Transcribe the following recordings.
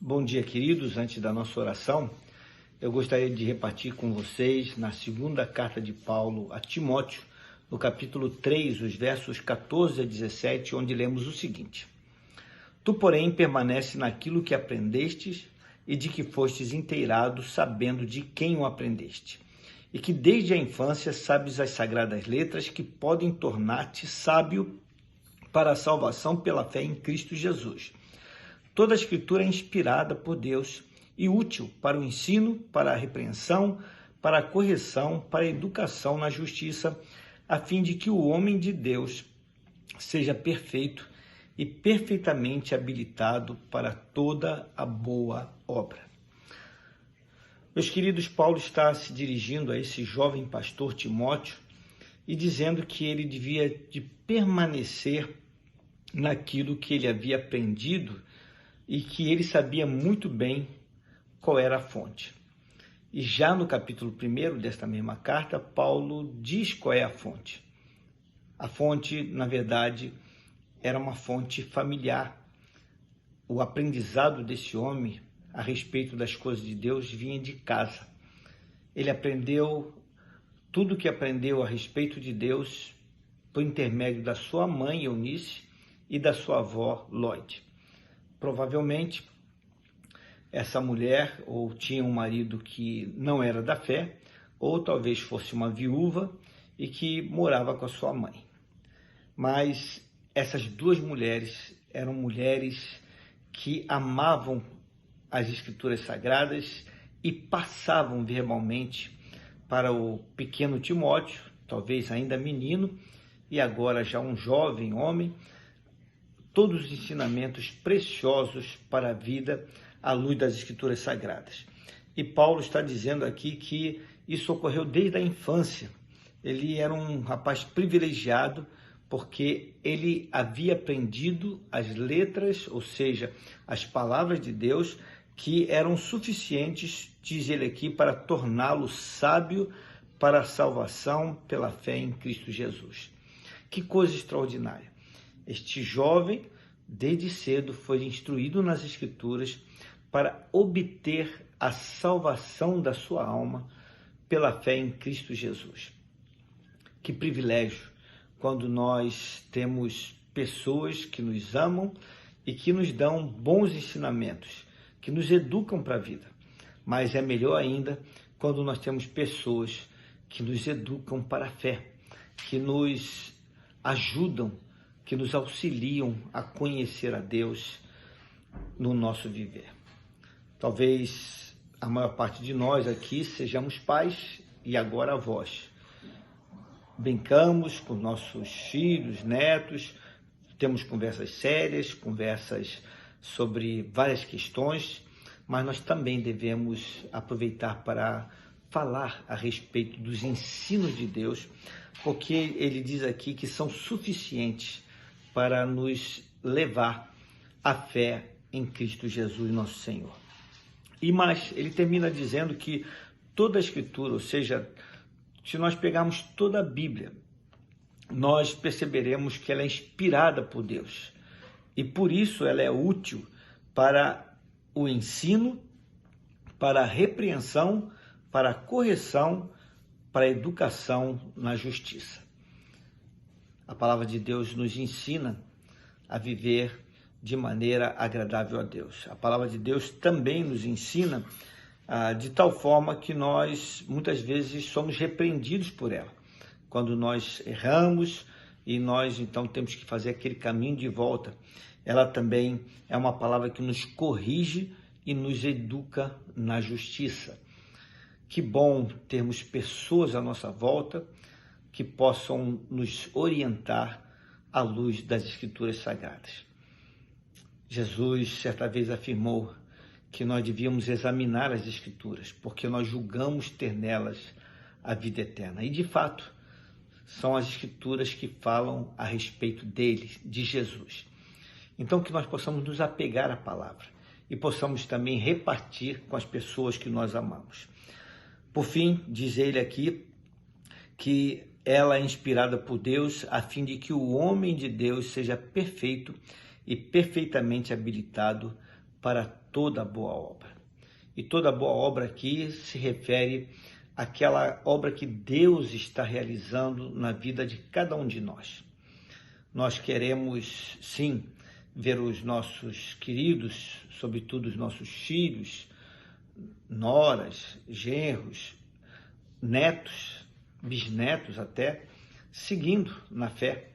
Bom dia, queridos. Antes da nossa oração, eu gostaria de repartir com vocês na segunda carta de Paulo a Timóteo, no capítulo 3, os versos 14 a 17, onde lemos o seguinte: Tu, porém, permanece naquilo que aprendestes e de que fostes inteirado, sabendo de quem o aprendeste, e que desde a infância sabes as sagradas letras que podem tornar-te sábio para a salvação pela fé em Cristo Jesus. Toda a Escritura é inspirada por Deus e útil para o ensino, para a repreensão, para a correção, para a educação na justiça, a fim de que o homem de Deus seja perfeito e perfeitamente habilitado para toda a boa obra. Meus queridos, Paulo está se dirigindo a esse jovem pastor Timóteo e dizendo que ele devia de permanecer naquilo que ele havia aprendido e que ele sabia muito bem qual era a fonte. E já no capítulo 1 desta mesma carta, Paulo diz qual é a fonte. A fonte, na verdade, era uma fonte familiar. O aprendizado desse homem a respeito das coisas de Deus vinha de casa. Ele aprendeu tudo o que aprendeu a respeito de Deus por intermédio da sua mãe, Eunice, e da sua avó, Lloyd. Provavelmente, essa mulher ou tinha um marido que não era da fé, ou talvez fosse uma viúva e que morava com a sua mãe. Mas essas duas mulheres eram mulheres que amavam as Escrituras Sagradas e passavam verbalmente para o pequeno Timóteo, talvez ainda menino, e agora já um jovem homem, todos os ensinamentos preciosos para a vida à luz das Escrituras Sagradas. E Paulo está dizendo aqui que isso ocorreu desde a infância. Ele era um rapaz privilegiado porque ele havia aprendido as letras, ou seja, as palavras de Deus, que eram suficientes, diz ele aqui, para torná-lo sábio para a salvação pela fé em Cristo Jesus. Que coisa extraordinária! Este jovem, desde cedo, foi instruído nas Escrituras para obter a salvação da sua alma pela fé em Cristo Jesus. Que privilégio quando nós temos pessoas que nos amam e que nos dão bons ensinamentos, que nos educam para a vida. Mas é melhor ainda quando nós temos pessoas que nos educam para a fé, que nos ajudam, que nos auxiliam a conhecer a Deus no nosso viver. Talvez a maior parte de nós aqui sejamos pais e agora avós. Brincamos com nossos filhos, netos, temos conversas sérias, conversas sobre várias questões, mas nós também devemos aproveitar para falar a respeito dos ensinos de Deus, porque ele diz aqui que são suficientes para nos levar à fé em Cristo Jesus, nosso Senhor. E mais, ele termina dizendo que toda a Escritura, ou seja, se nós pegarmos toda a Bíblia, nós perceberemos que ela é inspirada por Deus. E por isso ela é útil para o ensino, para a repreensão, para a correção, para a educação na justiça. A palavra de Deus nos ensina a viver de maneira agradável a Deus. A palavra de Deus também nos ensina de tal forma que nós muitas vezes somos repreendidos por ela. Quando nós erramos e nós então temos que fazer aquele caminho de volta, ela também é uma palavra que nos corrige e nos educa na justiça. Que bom termos pessoas à nossa volta que possam nos orientar à luz das Escrituras Sagradas. Jesus, certa vez, afirmou que nós devíamos examinar as Escrituras, porque nós julgamos ter nelas a vida eterna. E, de fato, são as Escrituras que falam a respeito dele, de Jesus. Então, que nós possamos nos apegar à palavra e possamos também repartir com as pessoas que nós amamos. Por fim, diz ele aqui que ela é inspirada por Deus a fim de que o homem de Deus seja perfeito e perfeitamente habilitado para toda boa obra. E toda boa obra aqui se refere àquela obra que Deus está realizando na vida de cada um de nós. Nós queremos, sim, ver os nossos queridos, sobretudo os nossos filhos, noras, genros, netos, bisnetos até, seguindo na fé.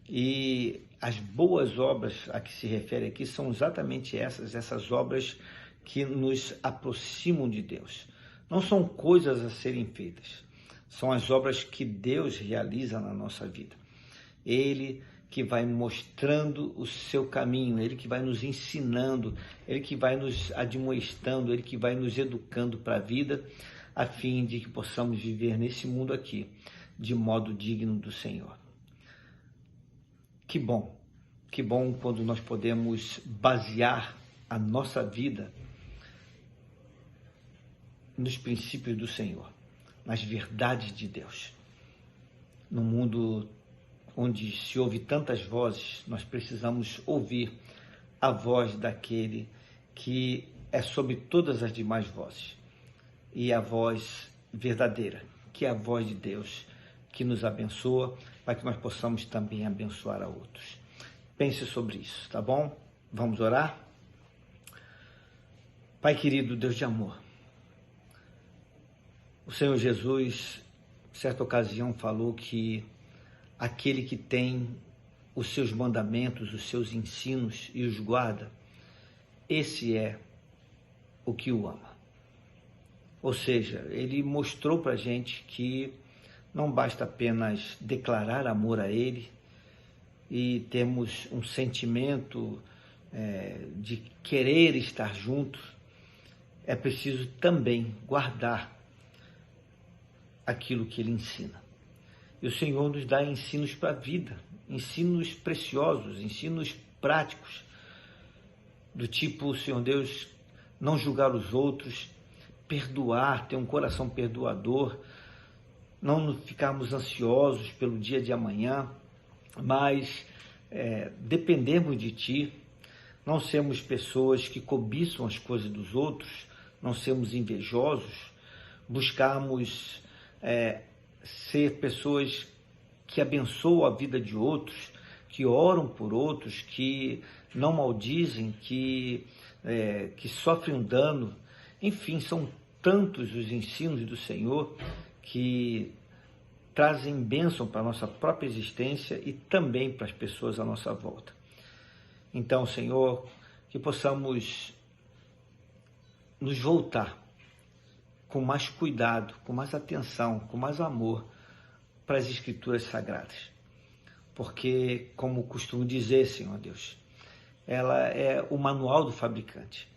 E as boas obras a que se refere aqui são exatamente essas obras que nos aproximam de Deus. Não são coisas a serem feitas, são as obras que Deus realiza na nossa vida. Ele que vai mostrando o seu caminho, Ele que vai nos ensinando, Ele que vai nos admoestando, Ele que vai nos educando para a vida, a fim de que possamos viver nesse mundo aqui de modo digno do Senhor. Que bom quando nós podemos basear a nossa vida nos princípios do Senhor, nas verdades de Deus. No mundo onde se ouve tantas vozes, nós precisamos ouvir a voz daquele que é sobre todas as demais vozes, e a voz verdadeira, que é a voz de Deus, que nos abençoa, para que nós possamos também abençoar a outros. Pense sobre isso, tá bom? Vamos orar? Pai querido, Deus de amor, o Senhor Jesus, certa ocasião, falou que aquele que tem os seus mandamentos, os seus ensinos e os guarda, esse é o que o ama. Ou seja, ele mostrou para a gente que não basta apenas declarar amor a ele e termos um sentimento de querer estar juntos, é preciso também guardar aquilo que ele ensina. E o Senhor nos dá ensinos para a vida, ensinos preciosos, ensinos práticos, do tipo, Senhor Deus, não julgar os outros, perdoar, ter um coração perdoador, não ficarmos ansiosos pelo dia de amanhã, mas dependermos de Ti, não sermos pessoas que cobiçam as coisas dos outros, não sermos invejosos, buscarmos ser pessoas que abençoam a vida de outros, que oram por outros, que não maldizem, que sofrem um dano. Enfim, são tantos os ensinos do Senhor que trazem bênção para a nossa própria existência e também para as pessoas à nossa volta. Então, Senhor, que possamos nos voltar com mais cuidado, com mais atenção, com mais amor para as Escrituras Sagradas. Porque, como costumo dizer, Senhor Deus, ela é o manual do fabricante.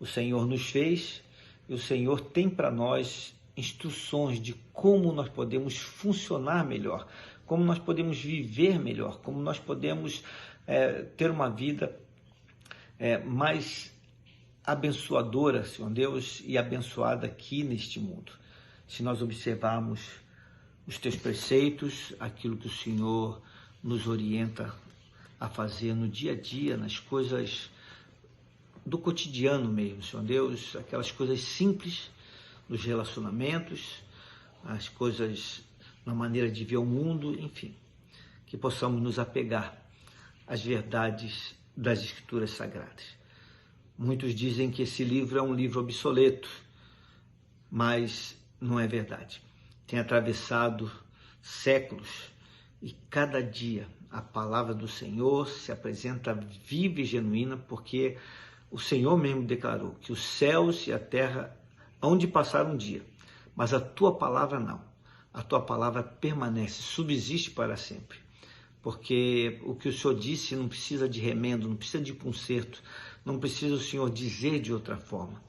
O Senhor nos fez e o Senhor tem para nós instruções de como nós podemos funcionar melhor, como nós podemos viver melhor, como nós podemos ter uma vida mais abençoadora, Senhor Deus, e abençoada aqui neste mundo. Se nós observarmos os Teus preceitos, aquilo que o Senhor nos orienta a fazer no dia a dia, nas coisas do cotidiano mesmo, Senhor Deus, aquelas coisas simples dos relacionamentos, as coisas na maneira de ver o mundo, enfim, que possamos nos apegar às verdades das Escrituras Sagradas. Muitos dizem que esse livro é um livro obsoleto, mas não é verdade. Tem atravessado séculos e cada dia a palavra do Senhor se apresenta viva e genuína, porque o Senhor mesmo declarou que os céus e a terra hão de passar um dia, mas a tua palavra não. A tua palavra permanece, subsiste para sempre. Porque o que o Senhor disse não precisa de remendo, não precisa de conserto, não precisa o Senhor dizer de outra forma.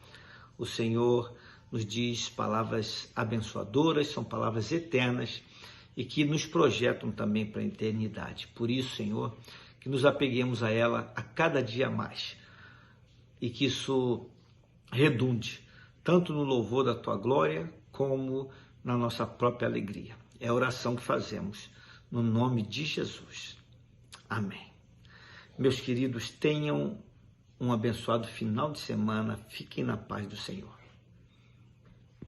O Senhor nos diz palavras abençoadoras, são palavras eternas e que nos projetam também para a eternidade. Por isso, Senhor, que nos apeguemos a ela a cada dia mais e que isso redunde tanto no louvor da tua glória como na nossa própria alegria. É a oração que fazemos no nome de Jesus. Amém. Meus queridos, tenham um abençoado final de semana. Fiquem na paz do Senhor.